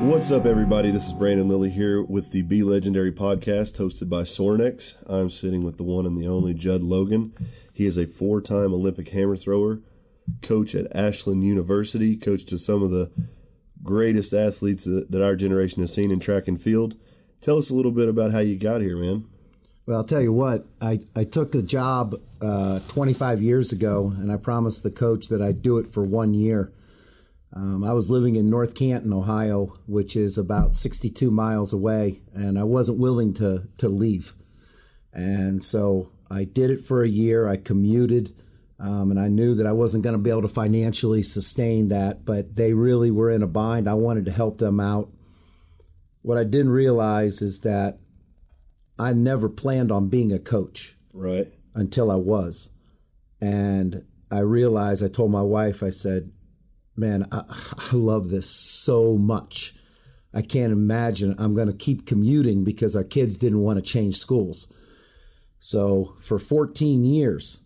What's up, everybody? This is Brandon Lilly here with the Be Legendary podcast hosted by Sorinex. I'm sitting with the one and the only Jud Logan. He is a four-time Olympic hammer thrower, coach at Ashland University, coach to some of the greatest athletes that our generation has seen in track and field. Tell us a little bit about how you got here, man. Well, I'll tell you what, I took a job 25 years ago, and I promised the coach that I'd do it for 1 year. I was living in North Canton, Ohio, which is about 62 miles away, and I wasn't willing to leave. And so I did it for a year. I commuted, and I knew that I wasn't going to be able to financially sustain that, but they really were in a bind. I wanted to help them out. What I didn't realize is that I never planned on being a coach. Right. Until I was. And I realized, I told my wife, I said, man, I love this so much. I can't imagine I'm going to keep commuting because our kids didn't want to change schools. So for 14 years,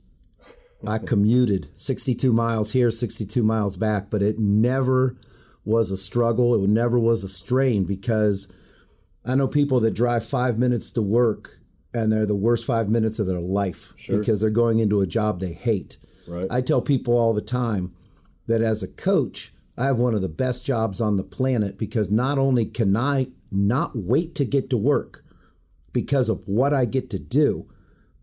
I commuted 62 miles here, 62 miles back, but it never was a struggle. It never was a strain because I know people that drive 5 minutes to work and they're the worst 5 minutes of their life. Sure. Because they're going into a job they hate. Right. I tell people all the time that as a coach, I have one of the best jobs on the planet because not only can I not wait to get to work because of what I get to do,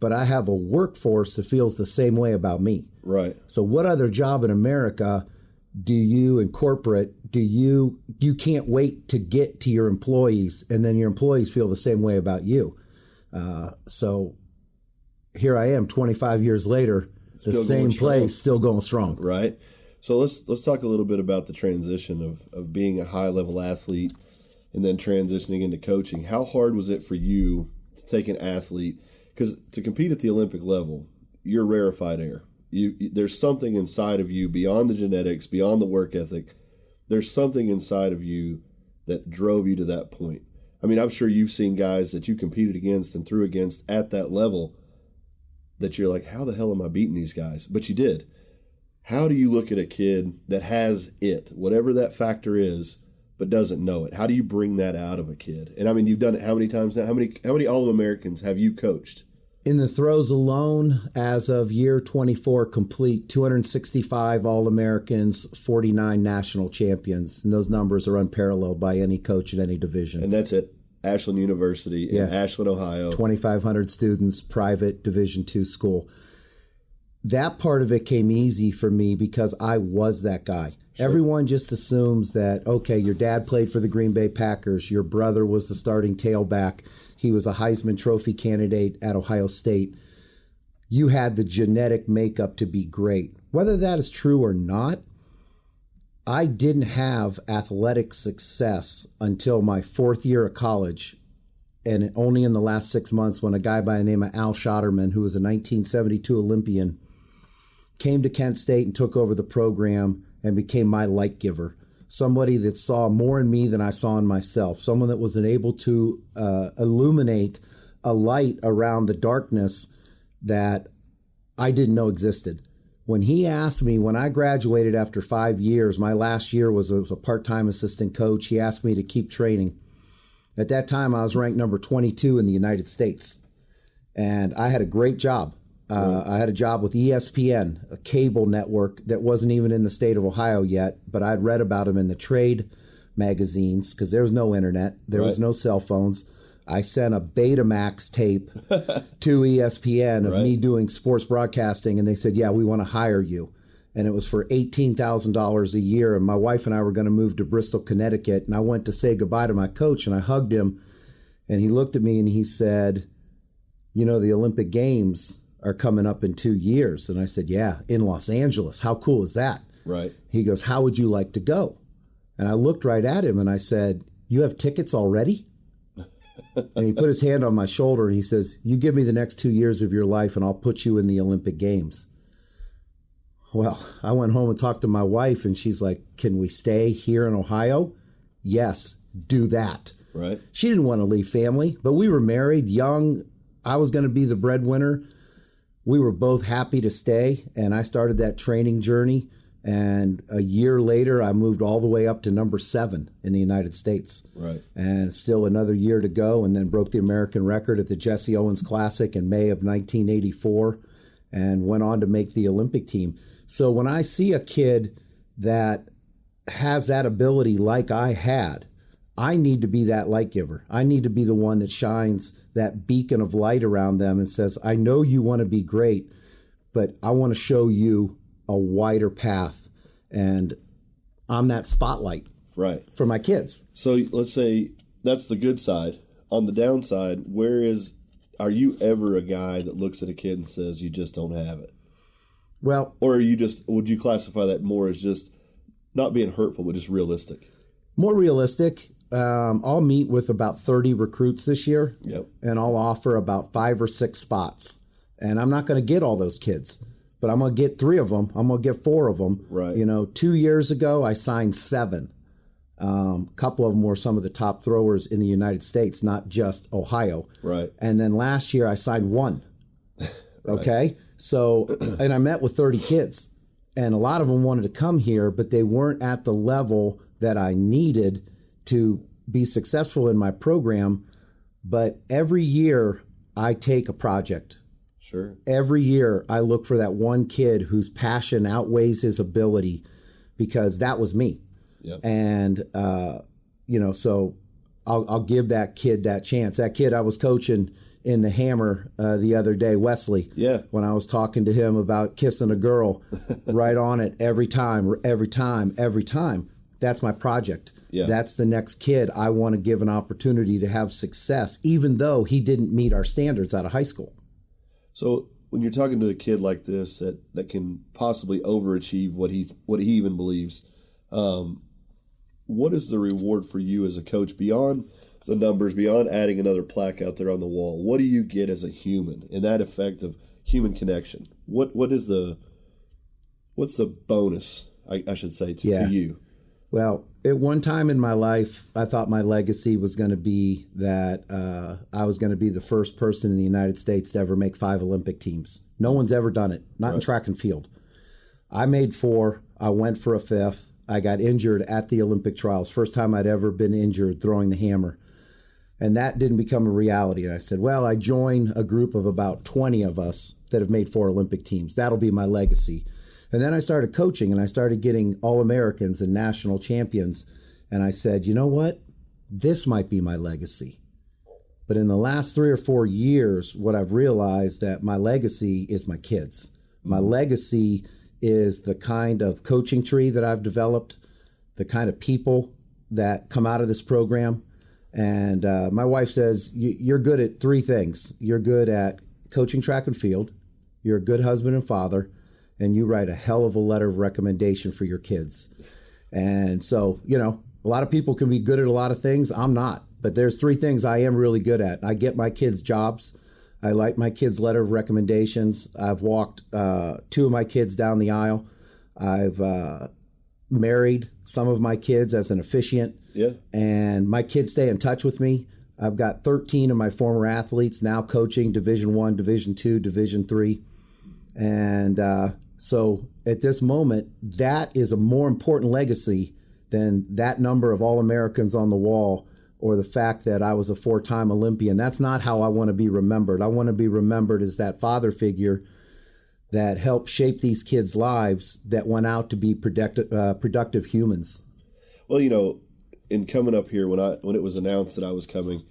but I have a workforce that feels the same way about me. Right. So what other job in America do you in corporate, you can't wait to get to your employees and then your employees feel the same way about you. So here I am 25 years later, the same place, still going strong. Right. So let's talk a little bit about the transition of being a high-level athlete and then transitioning into coaching. How hard was it for you to take an athlete? Because to compete at the Olympic level, you're rarefied air. There's something inside of you beyond the genetics, beyond the work ethic. There's something inside of you that drove you to that point. I mean, I'm sure you've seen guys that you competed against and threw against at that level that you're like, how the hell am I beating these guys? But you did. How do you look at a kid that has it, whatever that factor is, but doesn't know it? How do you bring that out of a kid? And I mean, you've done it how many times now? How many All-Americans have you coached? In the throws alone, as of year 24 complete, 265 All-Americans, 49 national champions. And those numbers are unparalleled by any coach in any division. And that's at Ashland University in Ashland, Ohio. 2,500 students, private Division II school. That part of it came easy for me because I was that guy. Sure. Everyone just assumes that, okay, your dad played for the Green Bay Packers. Your brother was the starting tailback. He was a Heisman Trophy candidate at Ohio State. You had the genetic makeup to be great. Whether that is true or not, I didn't have athletic success until my fourth year of college. And only in the last 6 months when a guy by the name of Al Schotterman, who was a 1972 Olympian, came to Kent State and took over the program and became my light giver. Somebody that saw more in me than I saw in myself. Someone that was able to illuminate a light around the darkness that I didn't know existed. When he asked me, when I graduated after 5 years, my last year was a part-time assistant coach. He asked me to keep training. At that time, I was ranked number 22 in the United States. And I had a great job. I had a job with ESPN, a cable network that wasn't even in the state of Ohio yet, but I'd read about them in the trade magazines because there was no internet. There was no cell phones. I sent a Betamax tape to ESPN of me doing sports broadcasting, and they said, yeah, we want to hire you. And it was for $18,000 a year, and my wife and I were going to move to Bristol, Connecticut, and I went to say goodbye to my coach, and I hugged him, and he looked at me and he said, you know, the Olympic Games are coming up in 2 years. And I said, yeah, in Los Angeles. How cool is that? Right. He goes, how would you like to go? And I looked right at him and I said, you have tickets already? And he put his hand on my shoulder and he says, you give me the next 2 years of your life and I'll put you in the Olympic Games. Well, I went home and talked to my wife and she's like, can we stay here in Ohio? Yes, do that. Right. She didn't want to leave family, but we were married, young. I was going to be the breadwinner. We were both happy to stay, and I started that training journey. And a year later, I moved all the way up to number 7 in the United States. Right. And still another year to go, and then broke the American record at the Jesse Owens Classic in May of 1984 and went on to make the Olympic team. So when I see a kid that has that ability like I had, I need to be that light giver. I need to be the one that shines that beacon of light around them and says, I know you want to be great, but I want to show you a wider path. And I'm that spotlight for my kids. So let's say that's the good side. On the downside, are you ever a guy that looks at a kid and says, you just don't have it? Well, or would you classify that more as just not being hurtful, but just realistic? More realistic. I'll meet with about 30 recruits this year, and I'll offer about 5 or 6 spots. And I'm not going to get all those kids, but I'm going to get 3 of them. I'm going to get 4 of them. Right. 2 years ago, I signed 7. A couple of them were some of the top throwers in the United States, not just Ohio. Right. And then last year, I signed 1. Okay. So, and I met with 30 kids, and a lot of them wanted to come here, but they weren't at the level that I needed to be successful in my program. But every year I take a project. Sure. Every year I look for that one kid whose passion outweighs his ability, because that was me. Yep. And, so I'll give that kid that chance. That kid I was coaching in the Hammer the other day, Wesley. Yeah. When I was talking to him about kissing a girl, right on it every time. That's my project. Yeah. That's the next kid I want to give an opportunity to have success, even though he didn't meet our standards out of high school. So when you're talking to a kid like this that can possibly overachieve what he even believes, what is the reward for you as a coach beyond the numbers, beyond adding another plaque out there on the wall? What do you get as a human in that effect of human connection? What's the bonus, I should say, to you? Well, at one time in my life, I thought my legacy was going to be that I was going to be the first person in the United States to ever make 5 Olympic teams. No one's ever done it, not in track and field. I made 4. I went for a 5th. I got injured at the Olympic trials. First time I'd ever been injured throwing the hammer. And that didn't become a reality. And I said, well, I join a group of about 20 of us that have made 4 Olympic teams. That'll be my legacy. And then I started coaching, and I started getting All-Americans and national champions. And I said, you know what? This might be my legacy. But in the last 3 or 4 years, what I've realized that my legacy is my kids. My legacy is the kind of coaching tree that I've developed, the kind of people that come out of this program. And my wife says, you're good at 3 things. You're good at coaching track and field. You're a good husband and father. And you write a hell of a letter of recommendation for your kids. And so, a lot of people can be good at a lot of things. I'm not. But there's 3 things I am really good at. I get my kids jobs. I write my kids' letter of recommendations. I've walked 2 of my kids down the aisle. I've married some of my kids as an officiant. Yeah. And my kids stay in touch with me. I've got 13 of my former athletes now coaching Division I, Division II, Division III. And so at this moment, that is a more important legacy than that number of All-Americans on the wall or the fact that I was a 4-time Olympian. That's not how I want to be remembered. I want to be remembered as that father figure that helped shape these kids' lives that went out to be productive humans. Well, in coming up here, when it was announced that I was coming,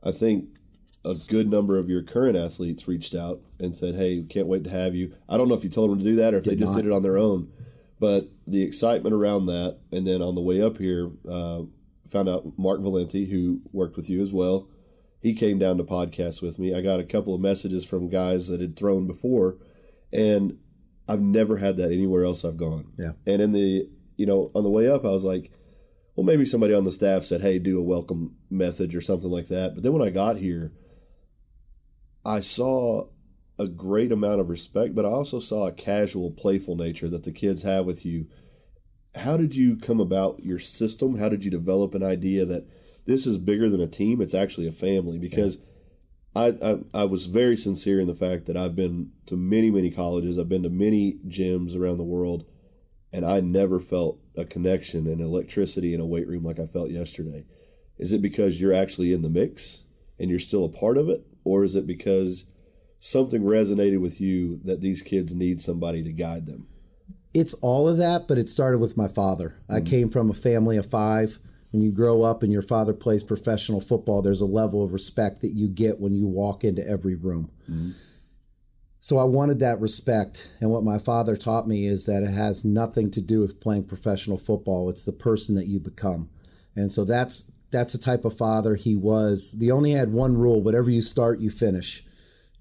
I think a good number of your current athletes reached out and said, hey, can't wait to have you. I don't know if you told them to do that or if they just did it on their own. But the excitement around that, and then on the way up here, found out Mark Valenti, who worked with you as well. He came down to podcast with me. I got a couple of messages from guys that had thrown before, and I've never had that anywhere else I've gone. Yeah. And in the, on the way up, I was like, well, maybe somebody on the staff said, hey, do a welcome message or something like that. But then when I got here, I saw a great amount of respect, but I also saw a casual, playful nature that the kids have with you. How did you come about your system? How did you develop an idea that this is bigger than a team? It's actually a family? Because I was very sincere in the fact that I've been to many, many colleges. I've been to many gyms around the world. and I never felt a connection and electricity in a weight room like I felt yesterday. Is it because you're actually in the mix and you're still a part of it? Or is it because something resonated with you that these kids need somebody to guide them? It's all of that, but it started with my father. I came from a family of 5. When you grow up and your father plays professional football, there's a level of respect that you get when you walk into every room. So I wanted that respect. And what my father taught me is that it has nothing to do with playing professional football. It's the person that you become. And so that's the type of father he was. He only had one rule: whatever you start, you finish.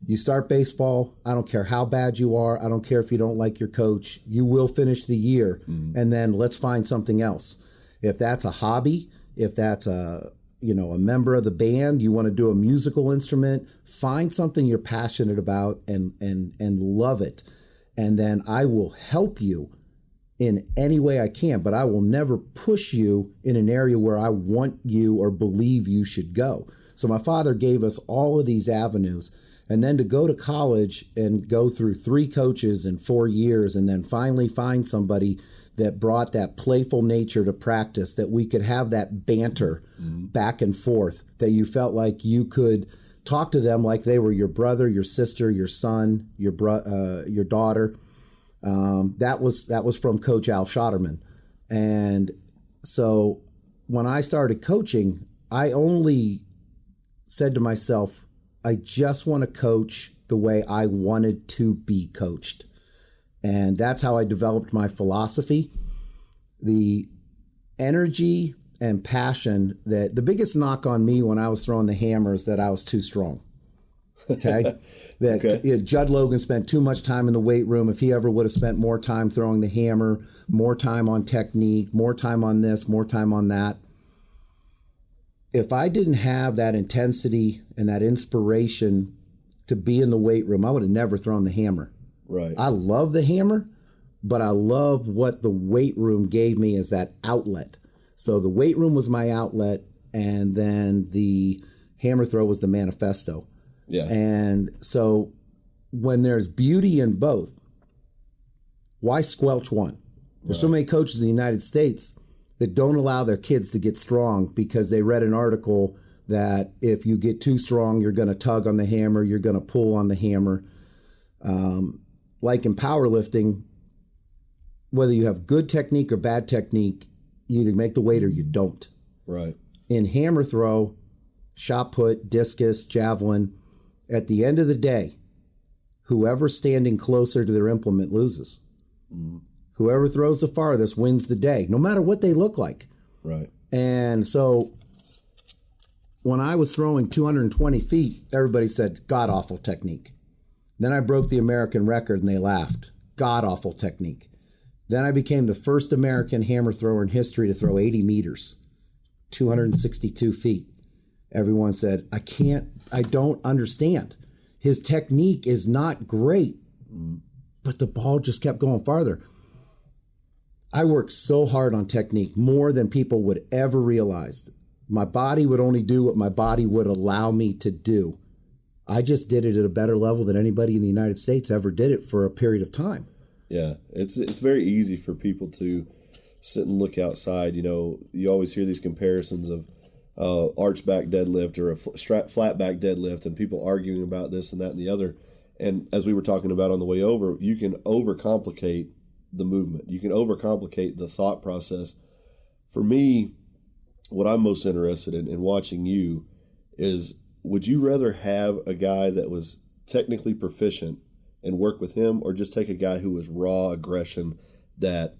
You start baseball, I don't care how bad you are. I don't care if you don't like your coach. You will finish the year, and then let's find something else. If that's a hobby, if that's a member of the band, you want to do a musical instrument, find something you're passionate about and love it. And then I will help you in any way I can, but I will never push you in an area where I want you or believe you should go. So my father gave us all of these avenues. And then to go to college and go through 3 coaches in 4 years and then finally find somebody that brought that playful nature to practice, that we could have that banter back and forth, that you felt like you could talk to them like they were your brother, your sister, your son, your daughter. That was from Coach Al Schotterman. And so when I started coaching, I only said to myself, I just want to coach the way I wanted to be coached. And that's how I developed my philosophy. The energy and passion that the biggest knock on me when I was throwing the hammer is that I was too strong. Okay. Jud Logan spent too much time in the weight room. If he ever would have spent more time throwing the hammer, more time on technique, more time on this, more time on that. If I didn't have that intensity and that inspiration to be in the weight room, I would have never thrown the hammer. Right. I love the hammer, but I love what the weight room gave me as that outlet. So the weight room was my outlet, and then the hammer throw was the manifesto. Yeah. And so when there's beauty in both, why squelch one? There's so many coaches in the United States that don't allow their kids to get strong because they read an article that if you get too strong, you're going to tug on the hammer, you're going to pull on the hammer. Like in powerlifting, whether you have good technique or bad technique, you either make the weight or you don't. Right. In hammer throw, shot put, discus, javelin, at the end of the day, whoever's standing closer to their implement loses. Whoever throws the farthest wins the day, no matter what they look like. Right. And so when I was throwing 220 feet, everybody said, god-awful technique. Then I broke the American record and they laughed. God-awful technique. Then I became the first American hammer thrower in history to throw 80 meters, 262 feet. Everyone said, I don't understand. His technique is not great, but the ball just kept going farther. I worked so hard on technique, more than people would ever realize. My body would only do what my body would allow me to do. I just did it at a better level than anybody in the United States ever did it for a period of time. Yeah, it's very easy for people to sit and look outside. You know, you always hear these comparisons of arch back deadlift or a flat back deadlift, and people arguing about this and that and the other. And as we were talking about on the way over, you can overcomplicate the movement. You can overcomplicate the thought process. For me, what I'm most interested in watching you is, would you rather have a guy that was technically proficient and work with him, or just take a guy who was raw aggression that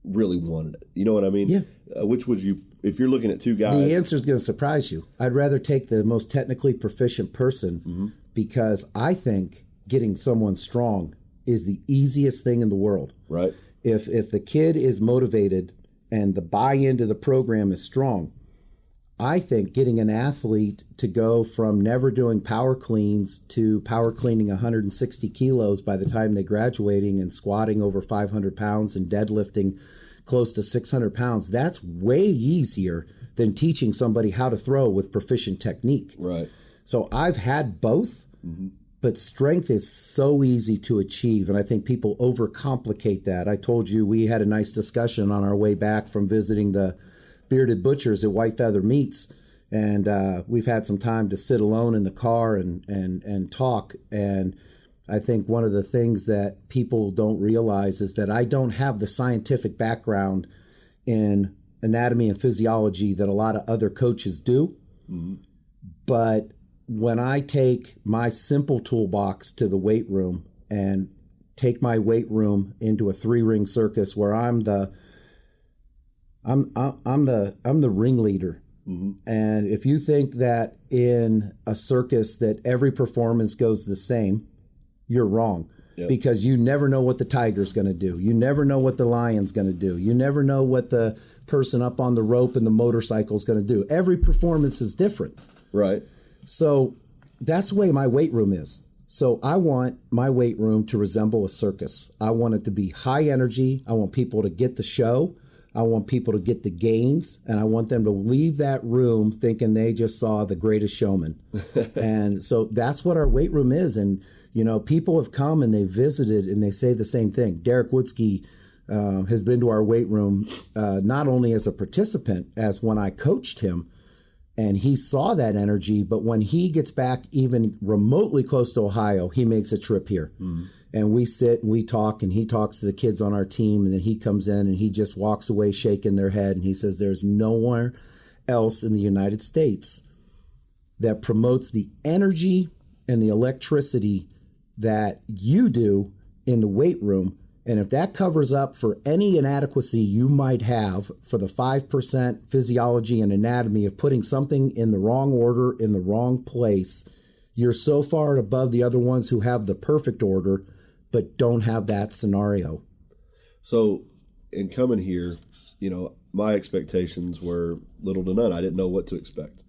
really wanted it? You know what I mean? Yeah. Which would you, if you're looking at two guys? The answer is going to surprise you. I'd rather take the most technically proficient person because I think getting someone strong is the easiest thing in the world. Right. If the kid is motivated and the buy-in to the program is strong, I think getting an athlete to go from never doing power cleans to power cleaning 160 kilos by the time they're graduating and squatting over 500 pounds and deadlifting close to 600 pounds, that's way easier than teaching somebody how to throw with proficient technique. Right. So I've had both, But strength is so easy to achieve, and I think people overcomplicate that. I told you we had a nice discussion on our way back from visiting the Bearded Butchers at White Feather Meats, and we've had some time to sit alone in the car and talk. And I think one of the things that people don't realize is that I don't have the scientific background in anatomy and physiology that a lot of other coaches do. Mm-hmm. But when I take my simple toolbox to the weight room and take my weight room into a 3-ring circus where I'm the ringleader. Mm-hmm. And if you think that in a circus that every performance goes the same, you're wrong. Yep. Because you never know what the tiger's going to do. You never know what the lion's going to do. You never know what the person up on the rope and the motorcycle is going to do. Every performance is different. Right. So that's the way my weight room is. So I want my weight room to resemble a circus. I want it to be high energy. I want people to get the show. I want people to get the gains. And I want them to leave that room thinking they just saw The Greatest Showman. And so that's what our weight room is. And, you know, people have come and they visited and they say the same thing. Derek Woodsky has been to our weight room not only as a participant, as when I coached him. And he saw that energy, but when he gets back even remotely close to Ohio, he makes a trip here. Mm. And we sit and we talk, and he talks to the kids on our team, and then he comes in and he just walks away shaking their head, and he says there's nowhere else in the United States that promotes the energy and the electricity that you do in the weight room. And if that covers up for any inadequacy you might have for the 5% physiology and anatomy of putting something in the wrong order in the wrong place, you're so far above the other ones who have the perfect order but don't have that scenario. So in coming here, you know, my expectations were little to none. I didn't know what to expect.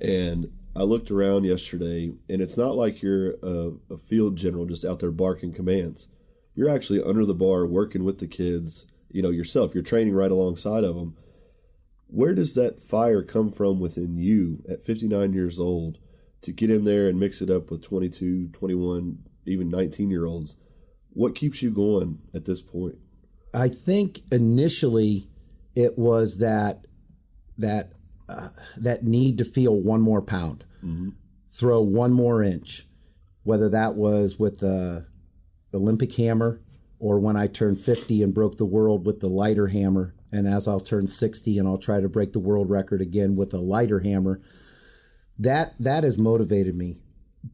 And I looked around yesterday, and it's not like you're a field general just out there barking commands. You're actually under the bar working with the kids, you know, yourself. You're training right alongside of them. Where does that fire come from within you at 59 years old to get in there and mix it up with 22, 21, even 19-year-olds? What keeps you going at this point? I think initially it was that need to feel one more pound, mm-hmm. throw one more inch, whether that was with the Olympic hammer or when I turned 50 and broke the world with the lighter hammer. And as I'll turn 60 and I'll try to break the world record again with a lighter hammer, that has motivated me.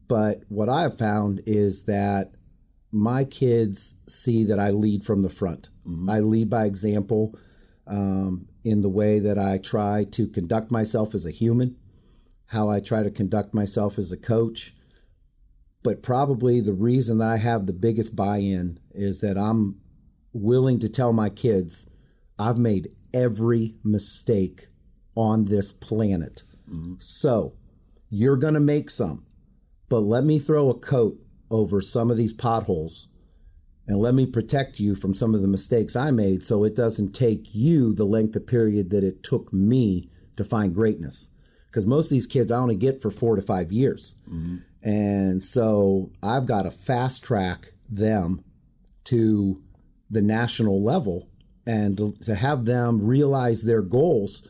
But what I have found is that my kids see that I lead from the front. Mm-hmm. I lead by example in the way that I try to conduct myself as a human, how I try to conduct myself as a coach. But probably the reason that I have the biggest buy-in is that I'm willing to tell my kids I've made every mistake on this planet. Mm-hmm. So you're going to make some, but let me throw a coat over some of these potholes and let me protect you from some of the mistakes I made so it doesn't take you the length of period that it took me to find greatness. Because most of these kids I only get for 4 to 5 years. Mm-hmm. And so I've got to fast track them to the national level, and to have them realize their goals,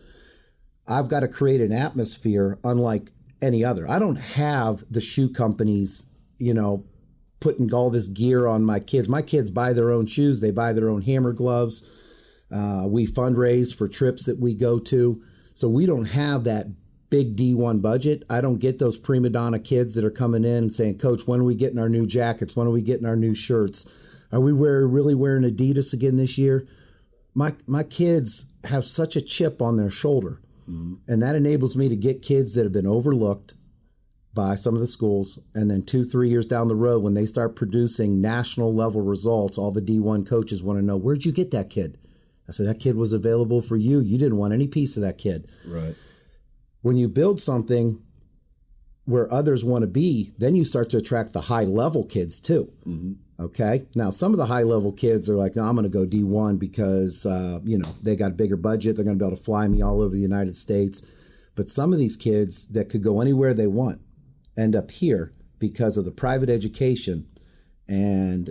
I've got to create an atmosphere unlike any other. I don't have the shoe companies, you know, putting all this gear on my kids. My kids buy their own shoes. They buy their own hammer gloves. We fundraise for trips that we go to. So we don't have that big D1 budget. I don't get those prima donna kids that are coming in and saying, Coach, when are we getting our new jackets? When are we getting our new shirts? Are we really wearing Adidas again this year? My kids have such a chip on their shoulder. Mm-hmm. And that enables me to get kids that have been overlooked by some of the schools. And then 2-3 years down the road, when they start producing national level results, all the D1 coaches want to know, where'd you get that kid? I said, that kid was available for you. You didn't want any piece of that kid. Right. When you build something where others want to be, then you start to attract the high level kids too. Mm-hmm. Okay. Now, some of the high level kids are like, no, I'm going to go D1 because, they got a bigger budget. They're going to be able to fly me all over the United States. But some of these kids that could go anywhere they want end up here because of the private education and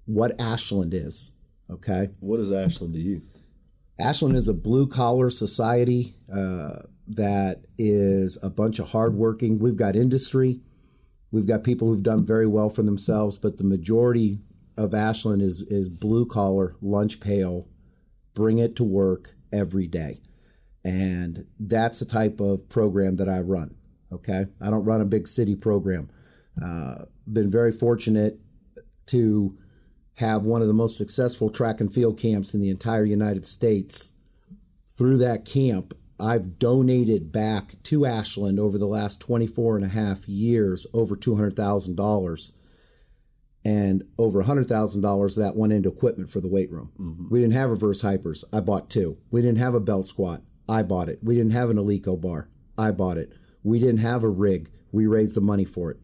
what Ashland is. Okay. What is Ashland to you? Ashland is a blue-collar society that is a bunch of hardworking. We've got industry. We've got people who've done very well for themselves, but the majority of Ashland is blue-collar, lunch pail, bring it to work every day. And that's the type of program that I run, okay? I don't run a big city program. Been very fortunate to have one of the most successful track and field camps in the entire United States. Through that camp, I've donated back to Ashland over the last 24 and a half years over $200,000. And over $100,000 that went into equipment for the weight room. Mm-hmm. We didn't have reverse hypers. I bought 2. We didn't have a belt squat. I bought it. We didn't have an Alico bar. I bought it. We didn't have a rig. We raised the money for it.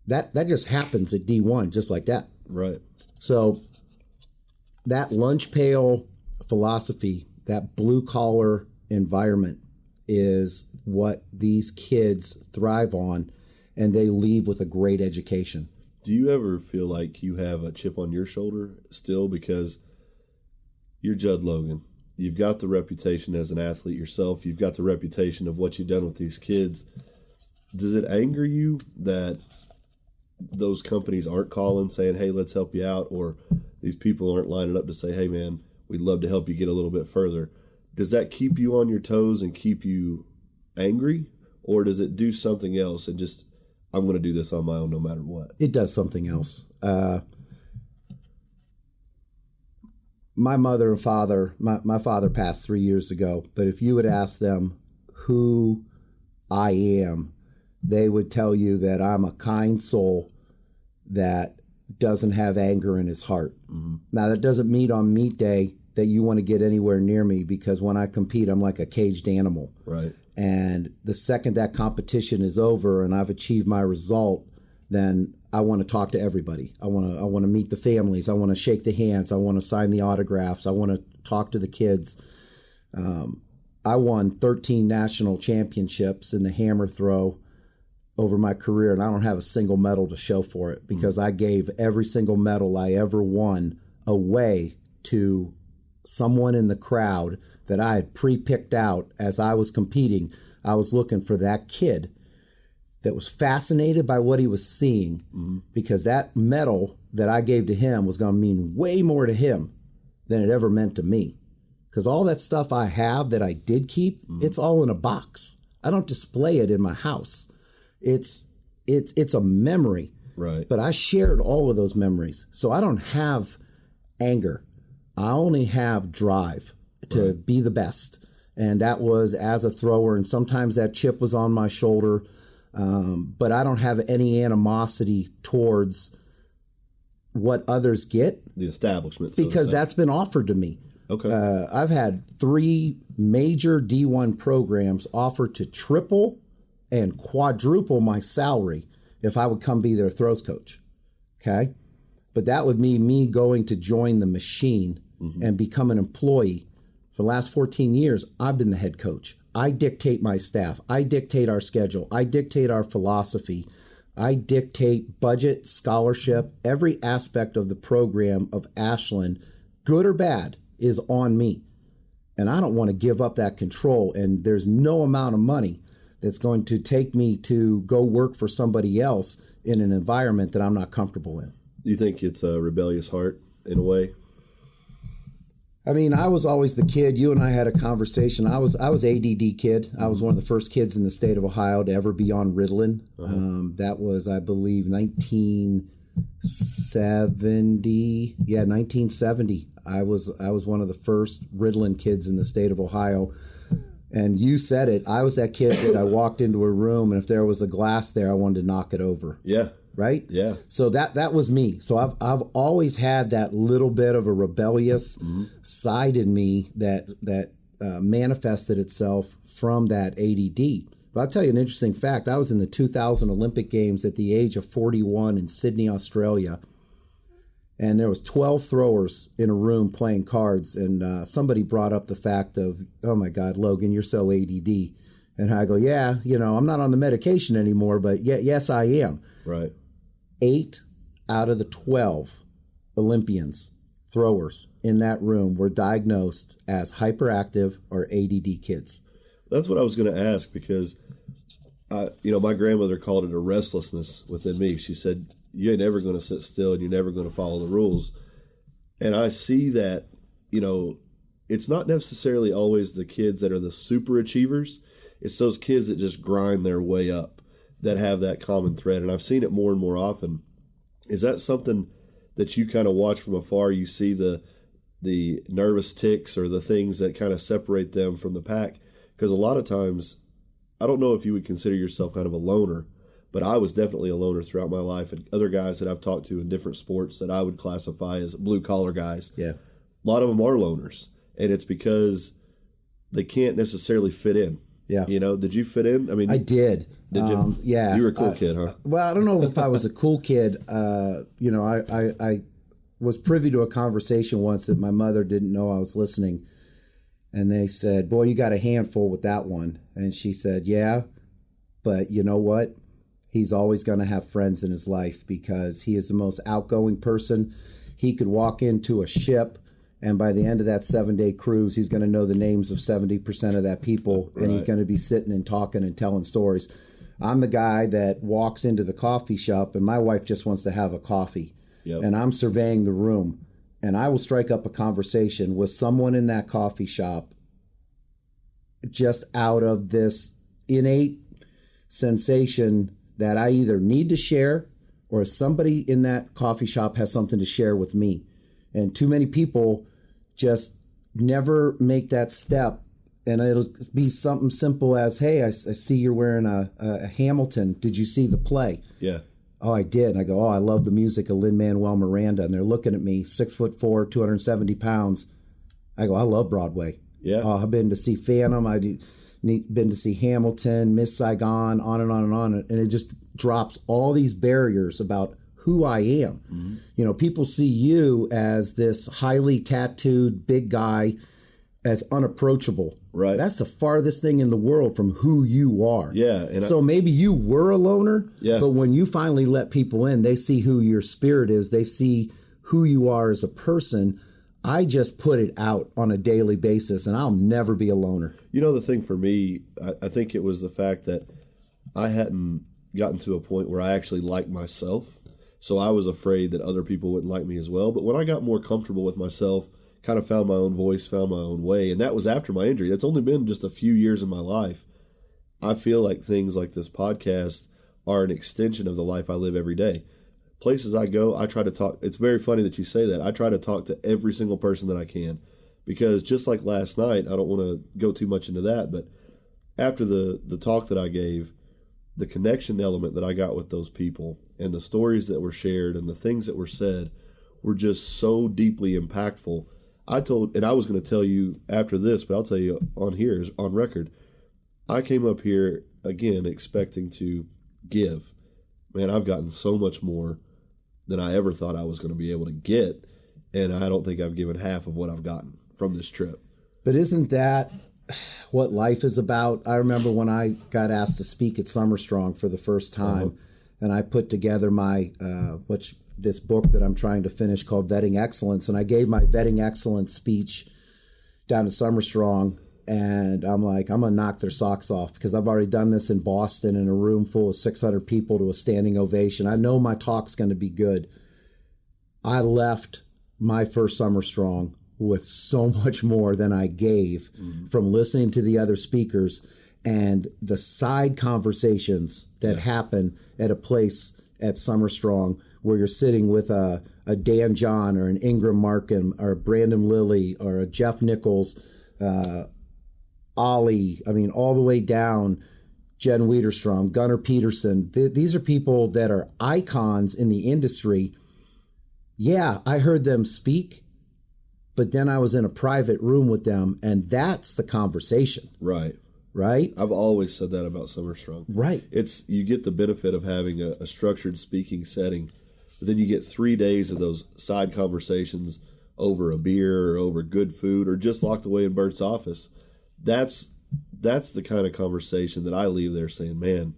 That just happens at D1, just like that. Right. So that lunch pail philosophy, that blue-collar environment is what these kids thrive on, and they leave with a great education. Do you ever feel like you have a chip on your shoulder still because you're Jud Logan? You've got the reputation as an athlete yourself. You've got the reputation of what you've done with these kids. Does it anger you that those companies aren't calling saying, hey, let's help you out, or these people aren't lining up to say, hey, man, we'd love to help you get a little bit further? Does that keep you on your toes and keep you angry, or does it do something else and just, I'm going to do this on my own no matter what? It does something else. My mother and father, my father passed 3 years ago, but if you would ask them who I am, they would tell you that I'm a kind soul that doesn't have anger in his heart. Mm-hmm. Now, that doesn't mean on meet day that you want to get anywhere near me, because when I compete, I'm like a caged animal. Right. And the second that competition is over and I've achieved my result, then I want to talk to everybody. I want to meet the families. I want to shake the hands. I want to sign the autographs. I want to talk to the kids. I won 13 national championships in the hammer throw over my career, and I don't have a single medal to show for it, because I gave every single medal I ever won away to someone in the crowd that I had pre-picked out as I was competing. I was looking for that kid that was fascinated by what he was seeing, because that medal that I gave to him was going to mean way more to him than it ever meant to me. Because all that stuff I have that I did keep, it's all in a box. I don't display it in my house. It's a memory. Right. But I shared all of those memories. So I don't have anger. I only have drive to be the best. And that was as a thrower. And sometimes that chip was on my shoulder. But I don't have any animosity towards what others get. The establishment. Because that's been offered to me. Okay. I've had 3 major D1 programs offer to triple and quadruple my salary if I would come be their throws coach. Okay. But that would mean me going to join the machine and become an employee. For the last 14 years, I've been the head coach. I dictate my staff. I dictate our schedule. I dictate our philosophy. I dictate budget, scholarship, every aspect of the program of Ashland, good or bad, is on me. And I don't want to give up that control. And there's no amount of money that's going to take me to go work for somebody else in an environment that I'm not comfortable in. Do you think it's a rebellious heart in a way? I mean, I was always the kid. You and I had a conversation. I was ADD kid. I was one of the first kids in the state of Ohio to ever be on Ritalin. That was, I believe, 1970. Yeah, 1970. I was one of the first Ritalin kids in the state of Ohio. And you said it. I was that kid that I walked into a room, and if there was a glass there, I wanted to knock it over. Yeah. Right? Yeah. So that was me. So I've always had that little bit of a rebellious side in me that manifested itself from that ADD. But I'll tell you an interesting fact. I was in the 2000 Olympic Games at the age of 41 in Sydney, Australia. And there was 12 throwers in a room playing cards. And somebody brought up the fact of, oh, my God, Logan, you're so ADD. And I go, yeah, I'm not on the medication anymore, but yes, I am. Right. 8 out of the 12 Olympians, throwers in that room were diagnosed as hyperactive or ADD kids. That's what I was going to ask, because my grandmother called it a restlessness within me. She said, you ain't never going to sit still and you're never going to follow the rules. And I see that, it's not necessarily always the kids that are the super achievers. It's those kids that just grind their way up that have that common thread. And I've seen it more and more often. Is that something that you kind of watch from afar? You see the nervous tics or the things that kind of separate them from the pack? Because a lot of times, I don't know if you would consider yourself kind of a loner, but I was definitely a loner throughout my life. And other guys that I've talked to in different sports that I would classify as blue-collar guys, yeah, a lot of them are loners. And it's because they can't necessarily fit in. Yeah. Did you fit in? I mean, I did. Did you? Yeah. You were a cool kid, huh? Well, I don't know if I was a cool kid. I was privy to a conversation once that my mother didn't know I was listening. And they said, boy, you got a handful with that one. And she said, yeah, but you know what? He's always going to have friends in his life because he is the most outgoing person. He could walk into a ship, and by the end of that 7-day cruise, he's going to know the names of 70% of that people, and he's going to be sitting and talking and telling stories. I'm the guy that walks into the coffee shop, and my wife just wants to have a coffee, and I'm surveying the room. And I will strike up a conversation with someone in that coffee shop just out of this innate sensation that I either need to share or somebody in that coffee shop has something to share with me. And too many people just never make that step. And it'll be something simple as, hey, I see you're wearing a Hamilton. Did you see the play? Yeah. Oh, I did. And I go, I love the music of Lin-Manuel Miranda. And they're looking at me, 6'4", 270 pounds. I go, I love Broadway. Yeah. I've been to see Phantom. I've been to see Hamilton, Miss Saigon, on and on and on. And it just drops all these barriers about who I am. Mm-hmm. People see you as this highly tattooed big guy as unapproachable. Right. That's the farthest thing in the world from who you are. Yeah. And so maybe you were a loner, yeah, but when you finally let people in, they see who your spirit is. They see who you are as a person. I just put it out on a daily basis, and I'll never be a loner. The thing for me, I think it was the fact that I hadn't gotten to a point where I actually liked myself. So I was afraid that other people wouldn't like me as well. But when I got more comfortable with myself, kind of found my own voice, found my own way, and that was after my injury. That's only been just a few years in my life. I feel like things like this podcast are an extension of the life I live every day. Places I go, I try to talk. It's very funny that you say that. I try to talk to every single person that I can, because just like last night, I don't want to go too much into that, but after the talk that I gave, the connection element that I got with those people and the stories that were shared and the things that were said were just so deeply impactful. I was going to tell you after this, but I'll tell you on record, I came up here again expecting to give. Man, I've gotten so much more than I ever thought I was going to be able to get, and I don't think I've given half of what I've gotten from this trip. But isn't that what life is about? I remember when I got asked to speak at Summer Strong for the first time, and I put together my this book that I'm trying to finish called Vetting Excellence, and I gave my Vetting Excellence speech down at Summer Strong, and I'm like, I'm going to knock their socks off because I've already done this in Boston in a room full of 600 people to a standing ovation. I know my talk's going to be good. I left my first Summer Strong with so much more than I gave from listening to the other speakers and the side conversations that happen at a place at Summer Strong where you're sitting with a Dan John or an Ingram Markham or a Brandon Lilly or a Jeff Nichols, Ollie, all the way down, Jen Wiederstrom, Gunnar Peterson. These are people that are icons in the industry. Yeah, I heard them speak, but then I was in a private room with them, and that's the conversation. Right. Right? I've always said that about Summer Strong. Right. You get the benefit of having a structured speaking setting, but then you get 3 days of those side conversations over a beer or over good food or just locked away in Bert's office. That's that's the kind of conversation that I leave there saying, man,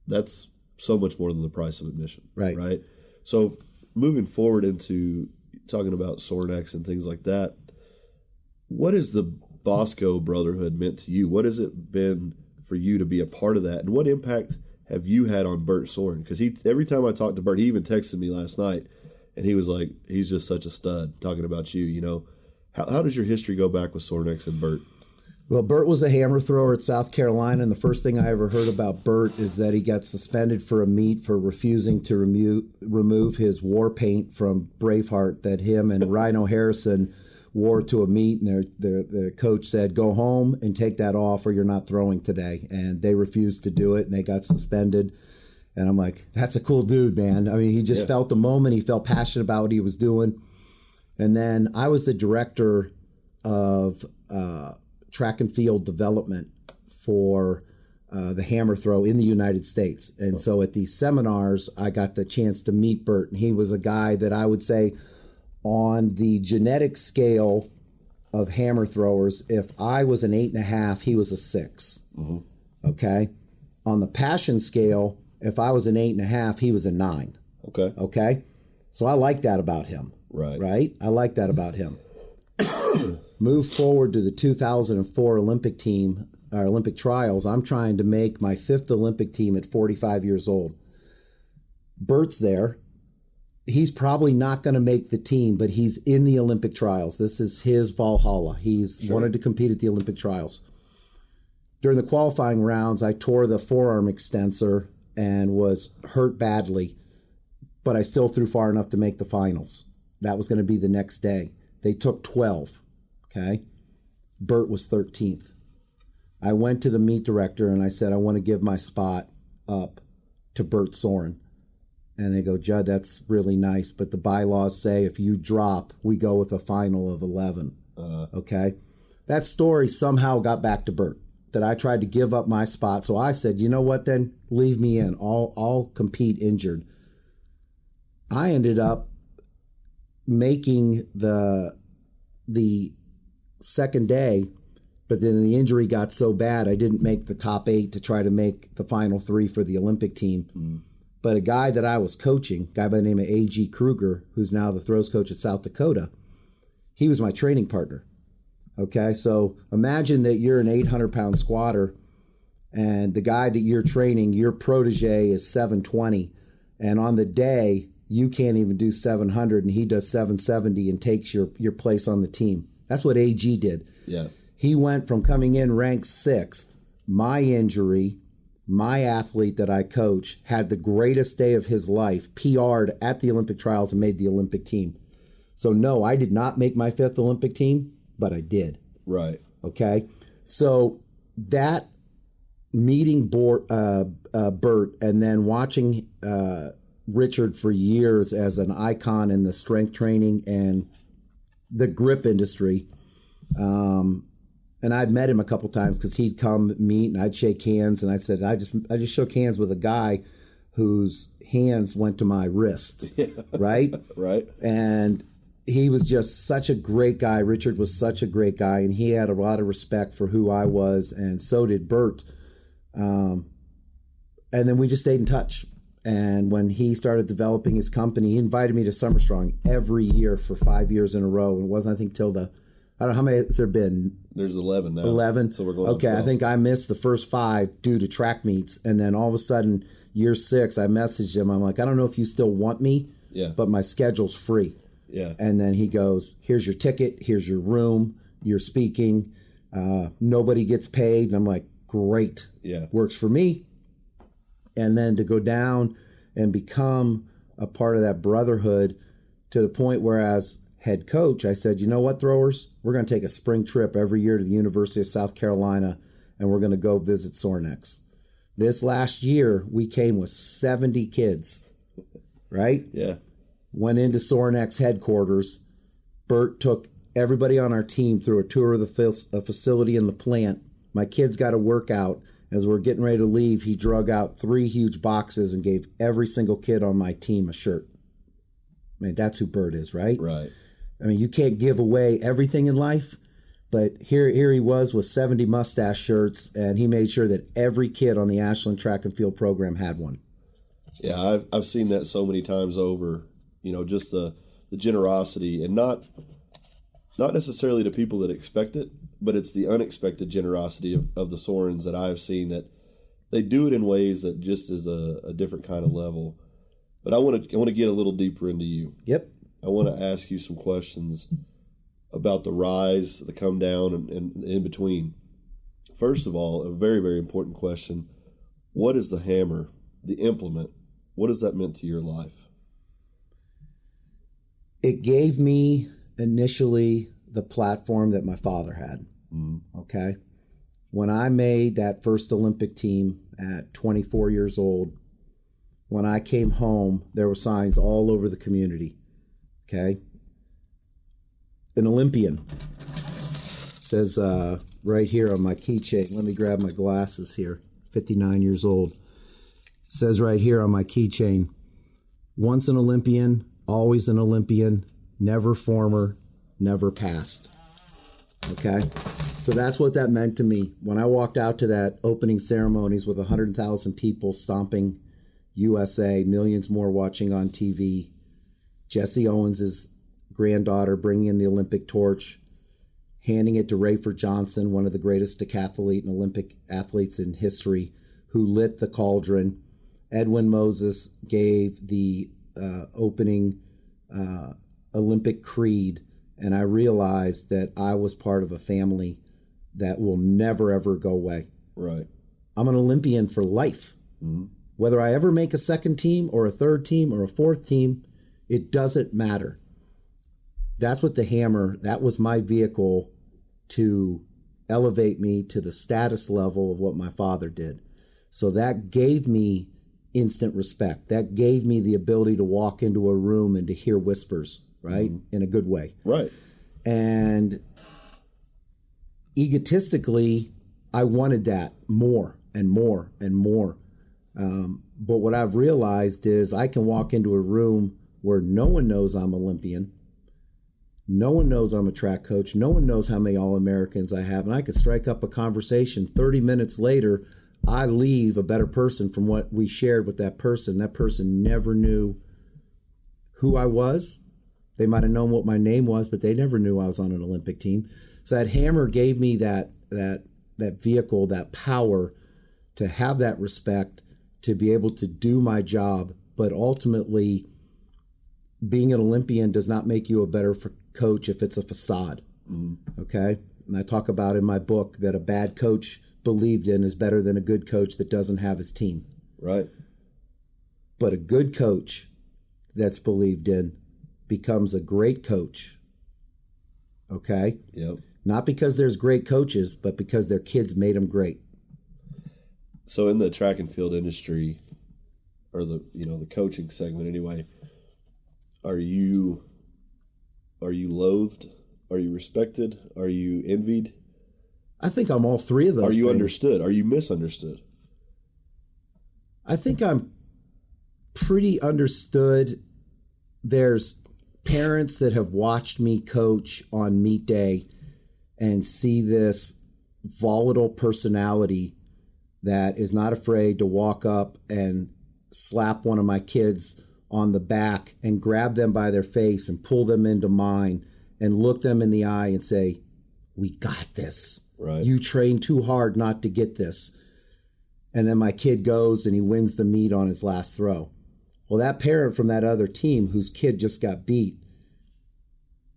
that's so much more than the price of admission. Right. So moving forward into talking about Sorinex and things like that, what has the Bosco Brotherhood meant to you? What has it been for you to be a part of that? And what impact have you had on Bert Soren? Because every time I talk to Bert, he even texted me last night, and he was like, he's just such a stud talking about you, you know. How does your history go back with Sorinex and Bert? Well, Bert was a hammer thrower at South Carolina, and the first thing I ever heard about Bert is that he got suspended for a meet for refusing to remove his war paint from Braveheart that him and Rhino Harrison wore to a meet, and the coach said, go home and take that off or you're not throwing today. And they refused to do it, and they got suspended. And I'm like, that's a cool dude, man. I mean, he just felt the moment. He felt passionate about what he was doing. And then I was the director of track and field development for the hammer throw in the United States. And so at these seminars, I got the chance to meet Bert. And he was a guy that I would say on the genetic scale of hammer throwers, if I was an 8.5, he was a 6. Mm-hmm. Okay. On the passion scale, if I was an 8.5, he was a 9. Okay. Okay. So I like that about him. Right. I like that about him. Move forward to the 2004 Olympic team, Olympic trials. I'm trying to make my 5th Olympic team at 45 years old. Bert's there. He's probably not going to make the team, but he's in the Olympic trials. This is his Valhalla. He's wanted to compete at the Olympic trials. During the qualifying rounds, I tore the forearm extensor and was hurt badly, but I still threw far enough to make the finals. That was going to be the next day. They took 12, okay? Bert was 13th. I went to the meet director and I said, I want to give my spot up to Bert Soren. And they go, Jud, that's really nice, but the bylaws say if you drop, we go with a final of 11, okay? That story somehow got back to Bert, that I tried to give up my spot. So I said, you know what then? Leave me in. I'll compete injured. I ended up making the second day, but then the injury got so bad I didn't make the top 8 to try to make the final 3 for the Olympic team. Mm. But a guy that I was coaching, a guy by the name of A.G. Kruger, who's now the throws coach at South Dakota, he was my training partner. Okay, so imagine that you're an 800-pound squatter, and the guy that you're training, your protege, is 720, and on the day, you can't even do 700, and he does 770 and takes your place on the team. That's what AG did. Yeah. He went from coming in ranked 6th, my injury, my athlete that I coach had the greatest day of his life, PR'd at the Olympic trials and made the Olympic team. So no, I did not make my 5th Olympic team, but I did. Right. Okay. So that meeting Bert and then watching Richard for years as an icon in the strength training and the grip industry. And I'd met him a couple times because he'd come meet and I'd shake hands. And I said, I just shook hands with a guy whose hands went to my wrist. Right. Right. And he was just such a great guy. Richard was such a great guy, and he had a lot of respect for who I was, and so did Bert. And then we just stayed in touch. And when he started developing his company, he invited me to Summer Strong every year for 5 years in a row. And it wasn't, I think, till I don't know, how many has there been? There's 11 now. 11? So we're going okay, I think I missed the first 5 due to track meets. And then all of a sudden, year 6, I messaged him. I'm like, I don't know if you still want me, but my schedule's free. Yeah. And then he goes, here's your ticket, here's your room, you're speaking, nobody gets paid. And I'm like, great. Yeah. Works for me. And then to go down and become a part of that brotherhood to the point where as head coach, I said, you know what, throwers? We're going to take a spring trip every year to the University of South Carolina, and we're going to go visit Sorinex. This last year, we came with 70 kids, right? Yeah. Went into Sorinex headquarters. Bert took everybody on our team through a tour of the facility and the plant. My kids got a workout. As we're getting ready to leave, he drug out 3 huge boxes and gave every single kid on my team a shirt. I mean, that's who Bert is, right? Right. I mean, you can't give away everything in life, But here he was with 70 mustache shirts, and he made sure that every kid on the Ashland track and field program had one. Yeah, I've seen that so many times over. Just the generosity, and not necessarily to people that expect it, but it's the unexpected generosity of the Sorens that I've seen, that they do it in ways that just is a different kind of level. But I want to get a little deeper into you. Yep. I want to ask you some questions about the rise, the come down, and in between. First of all, a very, very important question. What is the hammer, the implement? What has that meant to your life? It gave me initially the platform that my father had. Okay. When I made that first Olympic team at 24 years old, when I came home, there were signs all over the community. Okay. An Olympian. Says right here on my keychain. Let me grab my glasses here. 59 years old. Says right here on my keychain, once an Olympian, always an Olympian, never former, never past. Okay? So that's what that meant to me. When I walked out to that opening ceremonies with 100,000 people stomping USA, millions more watching on TV, Jesse Owens' granddaughter bringing in the Olympic torch, handing it to Rayford Johnson, one of the greatest decathlete and Olympic athletes in history, who lit the cauldron. Edwin Moses gave the opening Olympic creed, and I realized that I was part of a family that will never, ever go away. Right. I'm an Olympian for life. Mm-hmm. Whether I ever make a second team or a third team or a fourth team, it doesn't matter. That's what the hammer, that was my vehicle to elevate me to the status level of what my father did. So that gave me instant respect. That gave me the ability to walk into a room and to hear whispers, right? Mm-hmm. In a good way. Right. And egotistically, I wanted that more and more and more. But what I've realized is I can walk into a room where no one knows I'm Olympian. No one knows I'm a track coach. No one knows how many All-Americans I have. And I could strike up a conversation. 30 minutes later, I leave a better person from what we shared with that person. That person never knew who I was. They might have known what my name was, but they never knew I was on an Olympic team. So that hammer gave me that vehicle, that power to have that respect, to be able to do my job. But ultimately, being an Olympian does not make you a better coach if it's a facade. Okay? And I talk about in my book that a bad coach believed in is better than a good coach that doesn't have his team. Right. But a good coach that's believed in becomes a great coach. Okay? Yep. Not because there's great coaches, but because their kids made them great. So in the track and field industry, or the coaching segment anyway, are you loathed? Are you respected? Are you envied? I think I'm all three of those. Are you things. Understood? Are you misunderstood? I think I'm pretty understood. There's parents that have watched me coach on meet day and see this volatile personality that is not afraid to walk up and slap one of my kids on the back and grab them by their face and pull them into mine and look them in the eye and say, "We got this. Right. You trained too hard not to get this." And then my kid goes and he wins the meet on his last throw. Well, that parent from that other team whose kid just got beat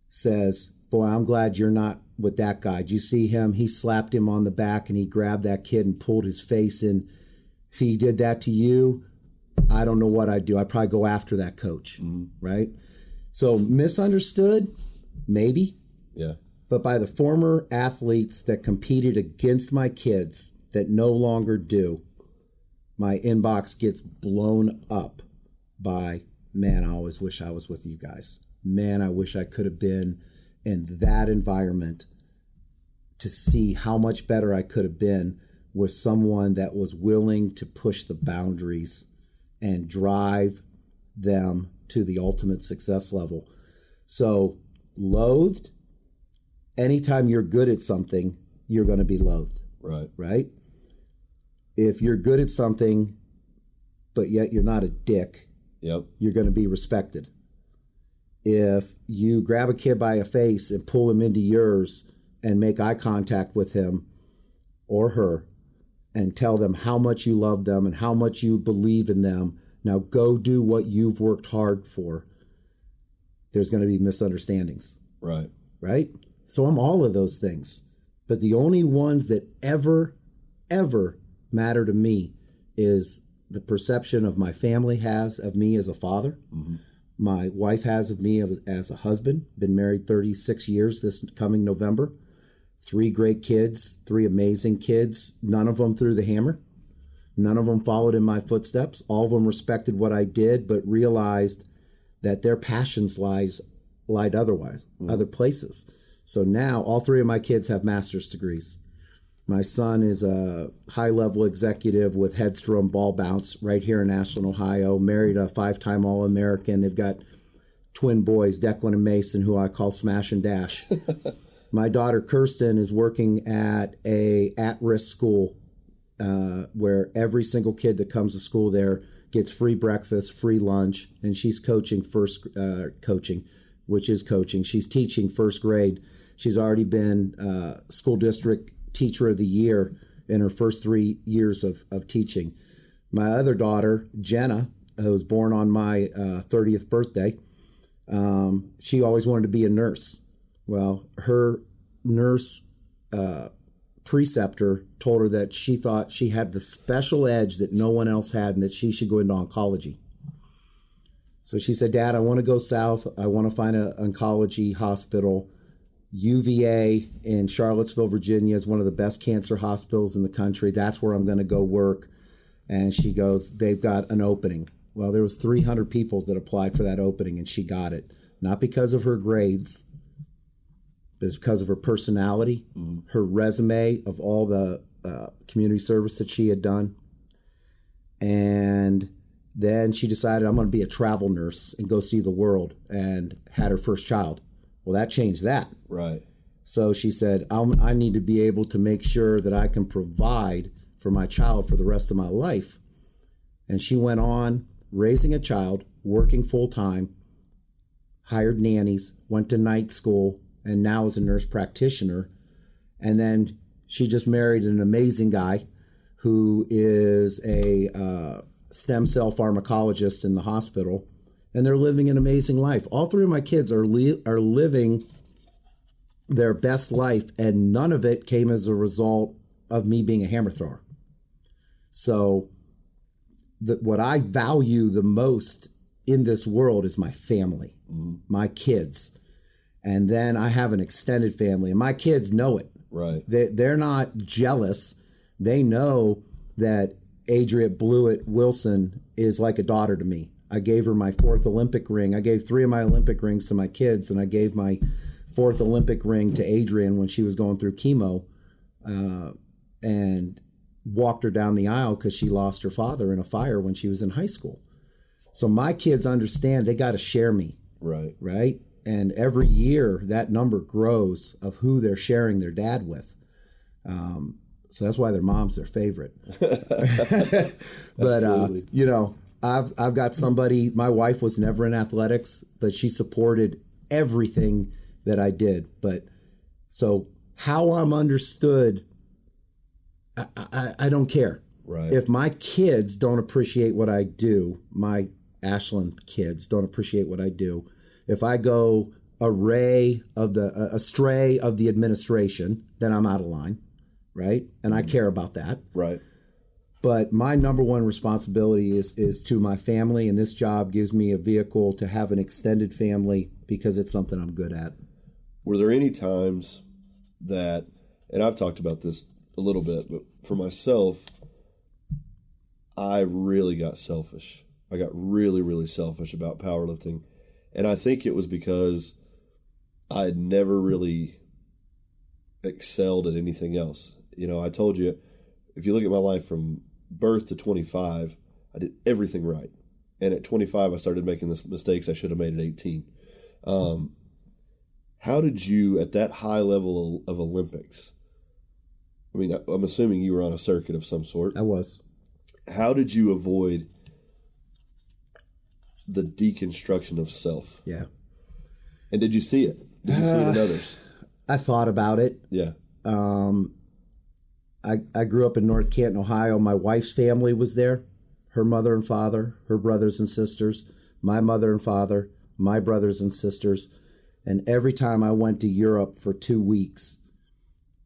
says, "Boy, I'm glad you're not with that guy. Did you see him? He slapped him on the back and he grabbed that kid and pulled his face in. If he did that to you, I don't know what I'd do. I'd probably go after that coach." Mm-hmm. Right? So misunderstood, maybe. Yeah. But by the former athletes that competed against my kids that no longer do, my inbox gets blown up by, "Man, I always wish I was with you guys. Man, I wish I could have been in that environment to see how much better I could have been with someone that was willing to push the boundaries and drive them to the ultimate success level." So loathed, anytime you're good at something, you're going to be loathed. Right. Right? If you're good at something, but yet you're not a dick, Yep. you're going to be respected. If you grab a kid by a face and pull him into yours and make eye contact with him or her and tell them how much you love them and how much you believe in them, now go do what you've worked hard for, there's going to be misunderstandings. Right. Right? So I'm all of those things. But the only ones that ever matter to me is the perception of my family has of me as a father. Mm-hmm. My wife has of me as a husband. Been married 36 years this coming November. 3 great kids, 3 amazing kids. None of them threw the hammer. None of them followed in my footsteps. All of them respected what I did, but realized that their passions lied otherwise, other places. So now all 3 of my kids have master's degrees. My son is a high-level executive with Headstrom Ball Bounce right here in Ashland, Ohio. Married a 5-time All-American. They've got twin boys, Declan and Mason, who I call Smash and Dash. My daughter Kirsten is working at a at-risk school where every single kid that comes to school there gets free breakfast, free lunch, and she's coaching which is coaching. She's teaching first grade. She's already been school district teacher of the year in her first 3 years of teaching. My other daughter, Jenna, who was born on my 30th birthday, she always wanted to be a nurse. Well, her nurse preceptor told her that she thought she had the special edge that no one else had and that she should go into oncology. So she said, Dad, I want to go south. I want to find an oncology hospital. UVA in Charlottesville, Virginia is one of the best cancer hospitals in the country. That's where I'm going to go work. And she goes, they've got an opening. Well, there was 300 people that applied for that opening, and she got it. Not because of her grades, but it's because of her personality, her resume of all the community service that she had done. And then she decided, I'm going to be a travel nurse and go see the world, and had her first child. Well, that changed that. Right. So she said, I need to be able to make sure that I can provide for my child for the rest of my life. And she went on raising a child, working full time, hired nannies, went to night school, and now is a nurse practitioner. And then she just married an amazing guy who is a stem cell pharmacologist in the hospital. And they're living an amazing life. All 3 of my kids are living their best life, and none of it came as a result of me being a hammer thrower. So what I value the most in this world is my family, my kids. And then I have an extended family, and my kids know it. Right. They're not jealous. They know that Adrienne Blewett Wilson is like a daughter to me. I gave her my 4th Olympic ring. I gave 3 of my Olympic rings to my kids, and I gave my 4th Olympic ring to Adrienne when she was going through chemo, and walked her down the aisle because she lost her father in a fire when she was in high school. So my kids understand they got to share me. Right. Right? And every year that number grows of who they're sharing their dad with. So that's why their mom's their favorite. But, I've got somebody, my wife was never in athletics, but she supported everything that I did. But so how I'm understood, I don't care. Right. If my kids don't appreciate what I do, my Ashland kids don't appreciate what I do, if I go astray of the administration, then I'm out of line, right? And I care about that. Right. But my number one responsibility is to my family, and this job gives me a vehicle to have an extended family because it's something I'm good at. Were there any times that, and I've talked about this a little bit, but for myself, I really got selfish. I got really, really selfish about powerlifting. And I think it was because I had never really excelled at anything else. I told you, if you look at my life from birth to 25, I did everything right. And at 25, I started making the mistakes I should have made at 18. How did you, at that high level of Olympics, I mean, I'm assuming you were on a circuit of some sort. I was. How did you avoid the deconstruction of self? Yeah. And did you see it? Did you see it in others? I thought about it. Yeah. I grew up in North Canton, Ohio. My wife's family was there. Her mother and father, her brothers and sisters, my mother and father, my brothers and sisters. And every time I went to Europe for 2 weeks,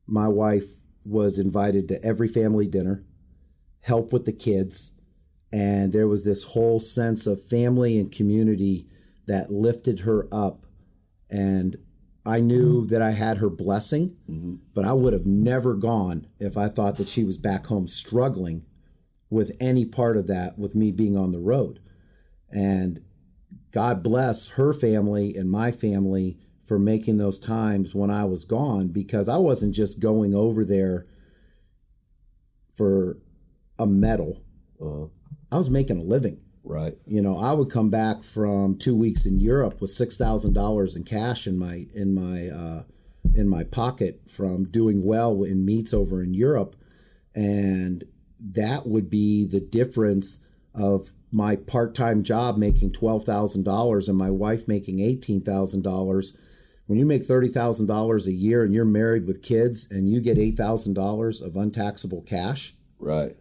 my wife was invited to every family dinner, help with the kids. And there was this whole sense of family and community that lifted her up. And I knew that I had her blessing, but I would have never gone if I thought that she was back home struggling with any part of that, with me being on the road. And God bless her family and my family for making those times when I was gone, because I wasn't just going over there for a medal. I was making a living. Right. You know, I would come back from 2 weeks in Europe with $6,000 in cash in my pocket from doing well in meets over in Europe, and that would be the difference of my part-time job making $12,000 and my wife making $18,000. When you make $30,000 a year and you're married with kids and you get $8,000 of untaxable cash, right?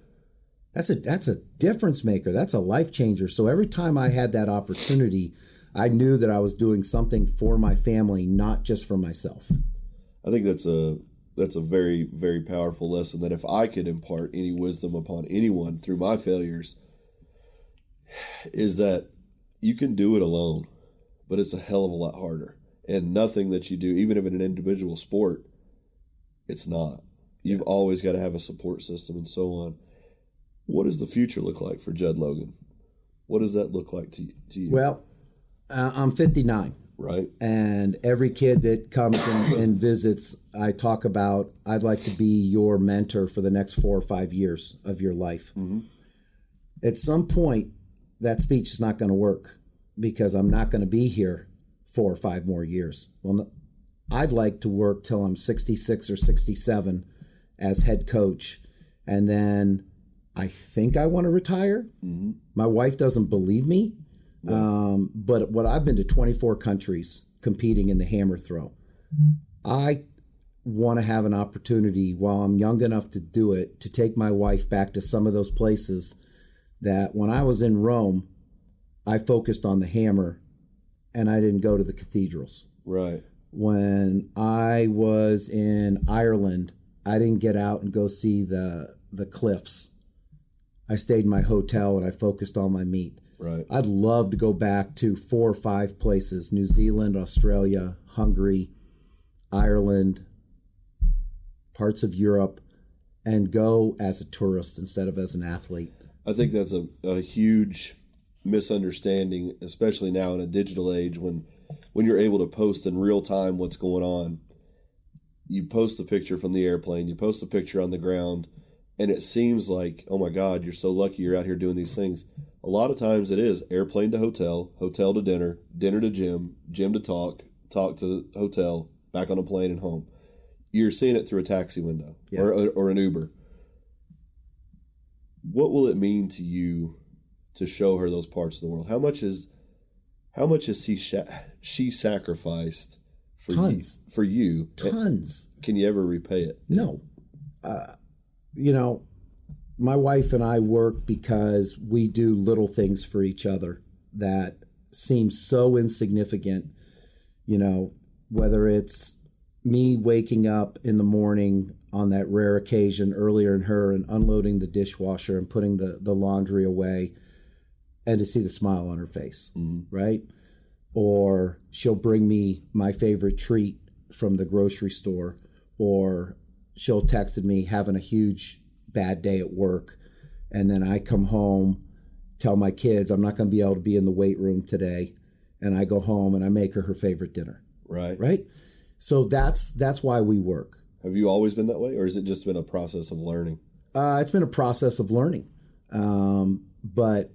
That's a difference maker. That's a life changer. So every time I had that opportunity, I knew that I was doing something for my family, not just for myself. I think that's a very, very powerful lesson, that if I could impart any wisdom upon anyone through my failures, is that you can do it alone, but it's a hell of a lot harder. And nothing that you do, even if in an individual sport, it's not. You've always got to have a support system and so on. What does the future look like for Jud Logan? What does that look like to you? Well, I'm 59. Right. And every kid that comes and visits, I talk about, I'd like to be your mentor for the next 4 or 5 years of your life. At some point, that speech is not going to work, because I'm not going to be here 4 or 5 more years. Well, I'd like to work till I'm 66 or 67 as head coach. And then I think I want to retire. My wife doesn't believe me. But what I've been to 24 countries competing in the hammer throw. I want to have an opportunity while I'm young enough to do it, to take my wife back to some of those places that when I was in Rome, I focused on the hammer and I didn't go to the cathedrals. Right. When I was in Ireland, I didn't get out and go see the cliffs. I stayed in my hotel and I focused on my meat. Right. I'd love to go back to 4 or 5 places: New Zealand, Australia, Hungary, Ireland, parts of Europe, and go as a tourist instead of as an athlete. I think that's a huge misunderstanding, especially now in a digital age, when you're able to post in real time what's going on. You post the picture from the airplane, you post the picture on the ground, and it seems like, oh my God, you're so lucky you're out here doing these things. A lot of times it is airplane to hotel, hotel to dinner, dinner to gym, gym to talk to hotel, back on a plane and home. You're seeing it through a taxi window or an Uber. What will it mean to you to show her those parts of the world? How much has she sacrificed for Tons. you? Tons. Can you ever repay it? No. You know, my wife and I work because we do little things for each other that seem so insignificant. You know, whether it's me waking up in the morning on that rare occasion earlier than her and unloading the dishwasher and putting the laundry away, and to see the smile on her face, right? Or she'll bring me my favorite treat from the grocery store, or she'll text me having a huge bad day at work, and then I come home, tell my kids I'm not going to be able to be in the weight room today, and I go home and I make her favorite dinner. Right. So that's why we work. Have you always been that way, or has it just been a process of learning? It's been a process of learning, but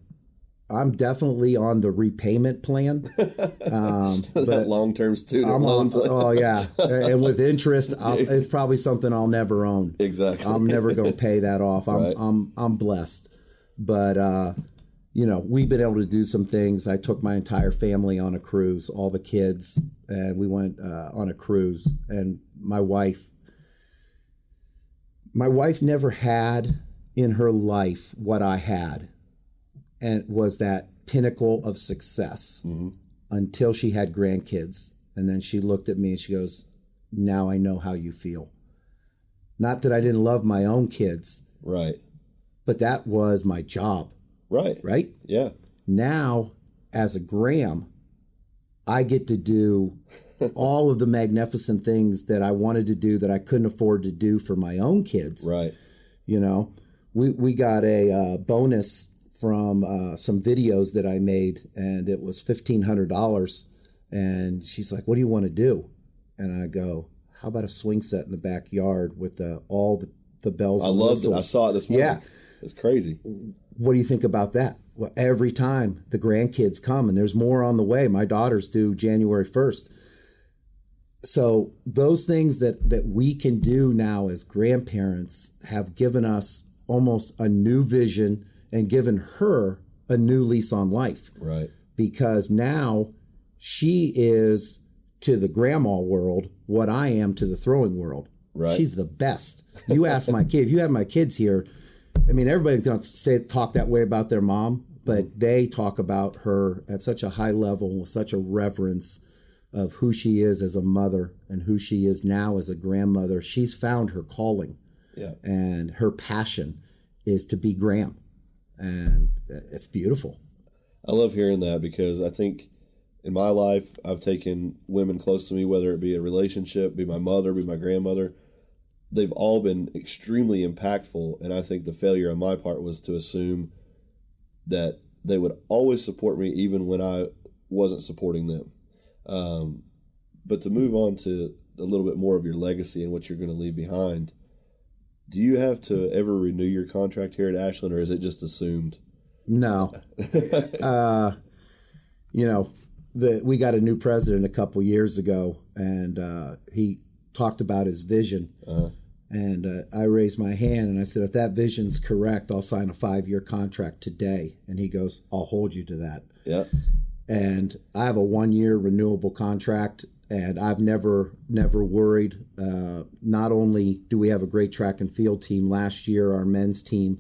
I'm definitely on the repayment plan. That long-term student I'm loan on, plan. oh yeah. And with interest, it's probably something I'll never own. Exactly. I'm never going to pay that off. Right. I'm blessed. But, we've been able to do some things. I took my entire family on a cruise, all the kids, and we went on a cruise. And my wife never had in her life what I had, and it was that pinnacle of success until she had grandkids. And then she looked at me and she goes, now I know how you feel. Not that I didn't love my own kids. Right. But that was my job. Right. Right? Yeah. Now, as a Graham, I get to do all of the magnificent things that I wanted to do that I couldn't afford to do for my own kids. Right. We got a bonus from some videos that I made, and it was $1,500. And she's like, what do you want to do? And I go, how about a swing set in the backyard with all the bells and whistles? I loved it. I saw it this morning. Yeah. It's crazy. What do you think about that? Well, every time the grandkids come, and there's more on the way. My daughter's due January 1st. So those things that we can do now as grandparents have given us almost a new vision and given her a new lease on life. Right. Because now she is to the grandma world what I am to the throwing world. Right. She's the best. You ask my kid, if you have my kids here, I mean, everybody's going to talk that way about their mom, but they talk about her at such a high level with such a reverence of who she is as a mother and who she is now as a grandmother. She's found her calling. Yeah. And her passion is to be Graham. And it's beautiful. I love hearing that, because I think in my life, I've taken women close to me, whether it be a relationship, be my mother, be my grandmother. They've all been extremely impactful. And I think the failure on my part was to assume that they would always support me even when I wasn't supporting them. But to move on to a little bit more of your legacy and what you're going to leave behind, do you have to ever renew your contract here at Ashland, or is it just assumed? No. We got a new president a couple years ago, and he talked about his vision. And I raised my hand and I said, if that vision's correct, I'll sign a 5-year contract today. And he goes, I'll hold you to that. Yeah. And I have a 1-year renewable contract, and I've never worried. Not only do we have a great track and field team, last year our men's team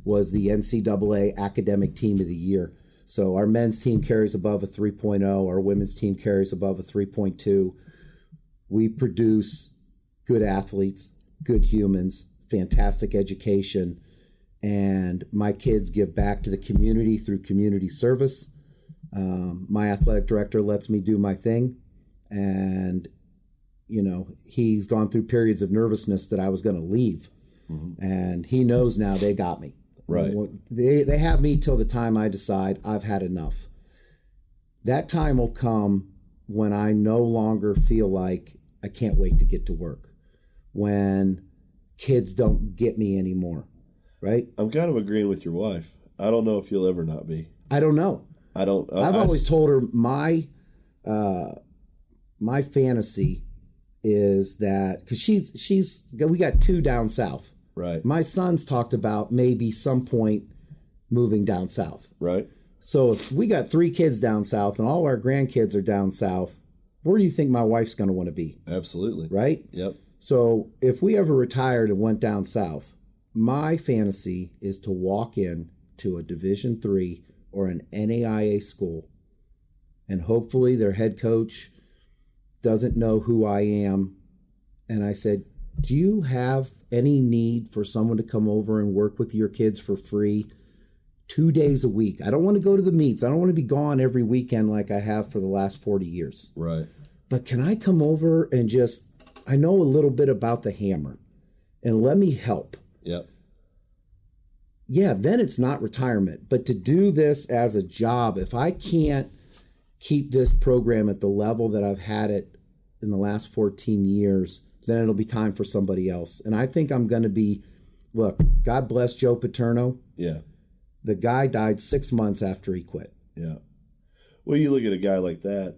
was the NCAA Academic Team of the Year. So our men's team carries above a 3.0, our women's team carries above a 3.2. We produce good athletes, good humans, fantastic education, and my kids give back to the community through community service. My athletic director lets me do my thing, and he's gone through periods of nervousness that I was going to leave, and he knows now they got me. Right. They have me till the time I decide I've had enough. That time will come when I no longer feel like I can't wait to get to work, when kids don't get me anymore, right? I'm kind of agreeing with your wife. I don't know if you'll ever not be. I don't know. I've always told her my fantasy is that, because we got 2 down south. Right. My son's talked about maybe some point moving down south. Right. So if we got 3 kids down south and all our grandkids are down south, where do you think my wife's going to want to be? Absolutely. Right? Yep. So if we ever retired and went down south, my fantasy is to walk in to a Division III or an NAIA school, and hopefully their head coach doesn't know who I am. And I said, do you have any need for someone to come over and work with your kids for free 2 days a week? I don't want to go to the meets. I don't want to be gone every weekend like I have for the last 40 years. Right. But can I come over and I know a little bit about the hammer, and let me help. Yep. Yeah, then it's not retirement. But to do this as a job, if I can't keep this program at the level that I've had it in the last 14 years, then it'll be time for somebody else. And I think I'm going to be, look, God bless Joe Paterno. Yeah. The guy died 6 months after he quit. Yeah. Well, you look at a guy like that,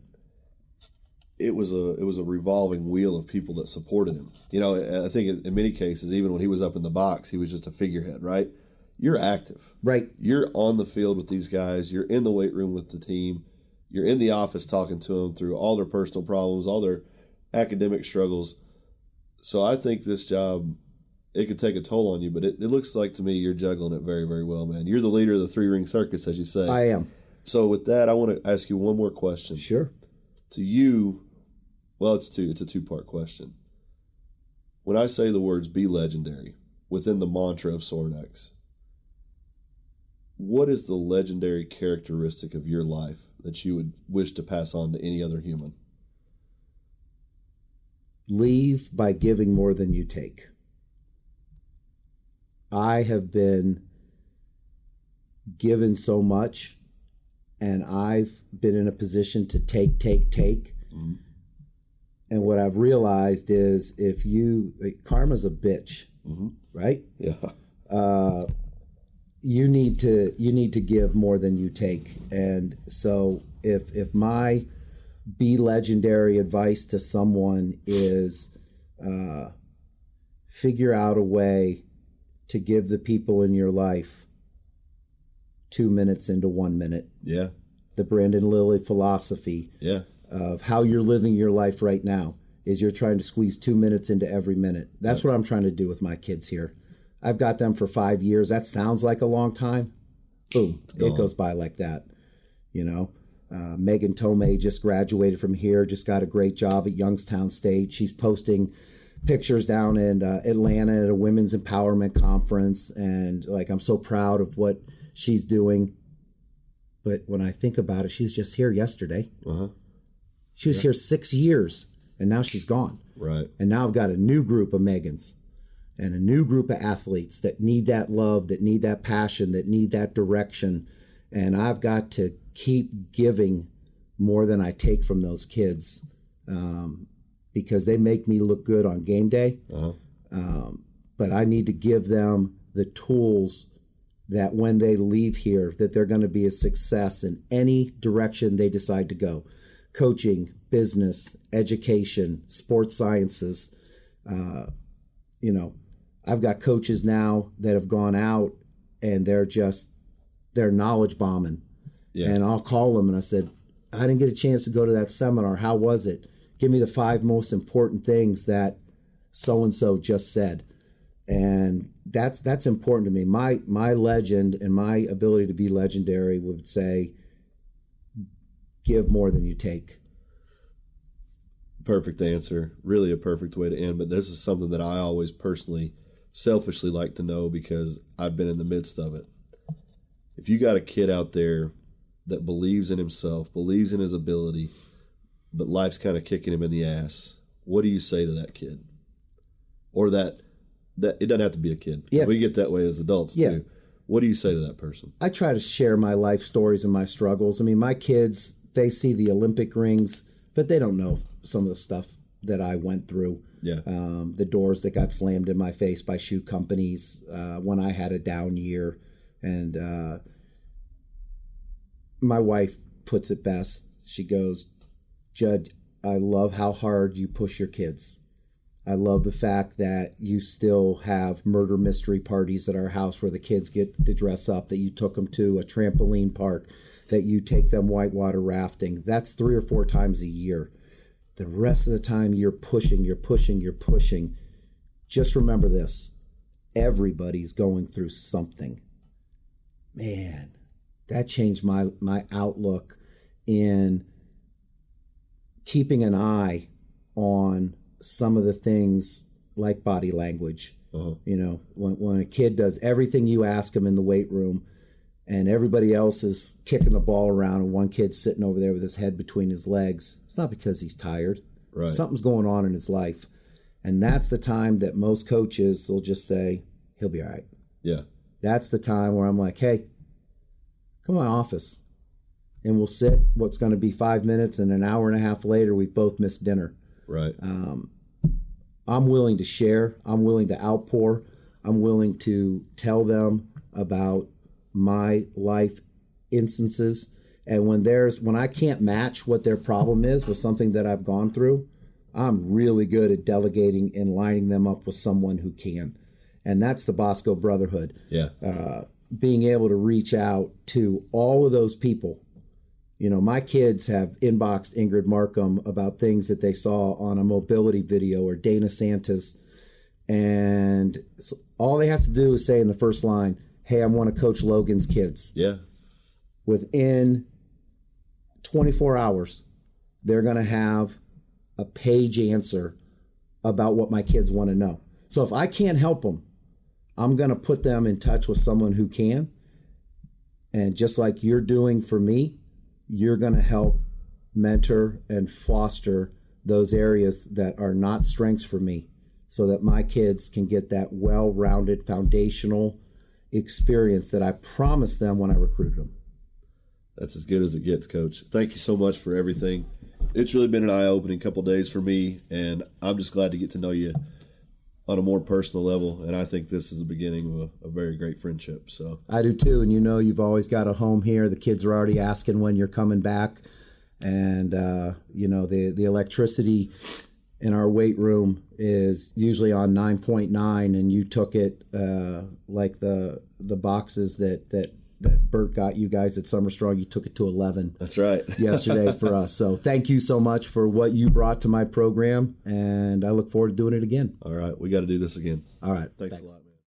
it was a revolving wheel of people that supported him. You know, I think in many cases, even when he was up in the box, he was just a figurehead, right? You're active. Right. You're on the field with these guys. You're in the weight room with the team. You're in the office talking to them through all their personal problems, all their academic struggles. So I think this job, it could take a toll on you, but it looks like to me you're juggling it very, very well, man. You're the leader of the three-ring circus, as you say. I am. So with that, I want to ask you one more question. Sure. To you, well, it's a two-part question. When I say the words "be legendary" within the mantra of Sorinex, what is the legendary characteristic of your life that you would wish to pass on to any other human? Leave by giving more than you take. I have been given so much, and I've been in a position to take. Mm-hmm. And what I've realized is karma's a bitch, mm-hmm. right? Yeah. You need to give more than you take. And so if my be legendary advice to someone is figure out a way to give the people in your life 2 minutes into 1 minute. Yeah. The Brandon Lilly philosophy of how you're living your life right now is you're trying to squeeze 2 minutes into every minute. That's what I'm trying to do with my kids here. I've got them for 5 years. That sounds like a long time. Boom. It goes by like that. You know, Megan Tomei just graduated from here, just got a great job at Youngstown State. She's posting pictures down in Atlanta at a women's empowerment conference. And like, I'm so proud of what she's doing. But when I think about it, she was just here yesterday. Uh-huh. She was here 6 years, and now she's gone. Right. And now I've got a new group of Megans and a new group of athletes that need that love, that need that passion, that need that direction. And I've got to keep giving more than I take from those kids because they make me look good on game day. Uh-huh. But I need to give them the tools that when they leave here, that they're going to be a success in any direction they decide to go. Coaching, business, education, sports sciences. You know, I've got coaches now that have gone out and they're knowledge bombing. Yeah. And I'll call them and I said, I didn't get a chance to go to that seminar. How was it? Give me the 5 most important things that so-and-so just said. And that's important to me. My legend and my ability to be legendary would say, give more than you take. Perfect answer. Really a perfect way to end. But this is something that I always personally, selfishly like to know because I've been in the midst of it. If you got a kid out there that believes in himself, believes in his ability, but life's kind of kicking him in the ass, what do you say to that kid? Or that it doesn't have to be a kid. Yeah. We get that way as adults too. What do you say to that person? I try to share my life stories and my struggles. I mean, my kids, they see the Olympic rings, but they don't know some of the stuff that I went through. Yeah. The doors that got slammed in my face by shoe companies when I had a down year. And my wife puts it best. She goes, Jud, I love how hard you push your kids. I love the fact that you still have murder mystery parties at our house where the kids get to dress up, that you took them to a trampoline park, that you take them whitewater rafting. That's 3 or 4 times a year. The rest of the time you're pushing. Just remember this. Everybody's going through something. Man, that changed my outlook in keeping an eye on some of the things like body language. Uh-huh. You know, when a kid does everything you ask him in the weight room and everybody else is kicking the ball around and one kid's sitting over there with his head between his legs, it's not because he's tired. Right. Something's going on in his life. And that's the time that most coaches will just say, he'll be all right. Yeah. That's the time where I'm like, hey, come on, office. And we'll sit what's going to be 5 minutes, and an hour and a half later, we've both missed dinner. Right. I'm willing to share. I'm willing to outpour. I'm willing to tell them about my life instances. And when I can't match what their problem is with something that I've gone through, I'm really good at delegating and lining them up with someone who can. And that's the Bosco Brotherhood. Yeah. Being able to reach out to all of those people. You know, my kids have inboxed Ingrid Markham about things that they saw on a mobility video, or Dana Santis. And all they have to do is say in the first line, hey, I want to coach Logan's kids. Yeah. Within 24 hours, they're going to have a page answer about what my kids want to know. So if I can't help them, I'm going to put them in touch with someone who can. And just like you're doing for me, you're going to help mentor and foster those areas that are not strengths for me, so that my kids can get that well-rounded foundational experience that I promised them when I recruited them. That's as good as it gets, Coach. Thank you so much for everything. It's really been an eye-opening couple of days for me, and I'm just glad to get to know you on a more personal level, and I think this is the beginning of a very great friendship. So I do too, and you know you've always got a home here. The kids are already asking when you're coming back, and you know the electricity in our weight room is usually on 9.9, and you took it like the boxes that Bert got you guys at Summer Strong. You took it to 11. That's right. yesterday for us. So thank you so much for what you brought to my program, and I look forward to doing it again. All right. We got to do this again. All right. Thanks a lot.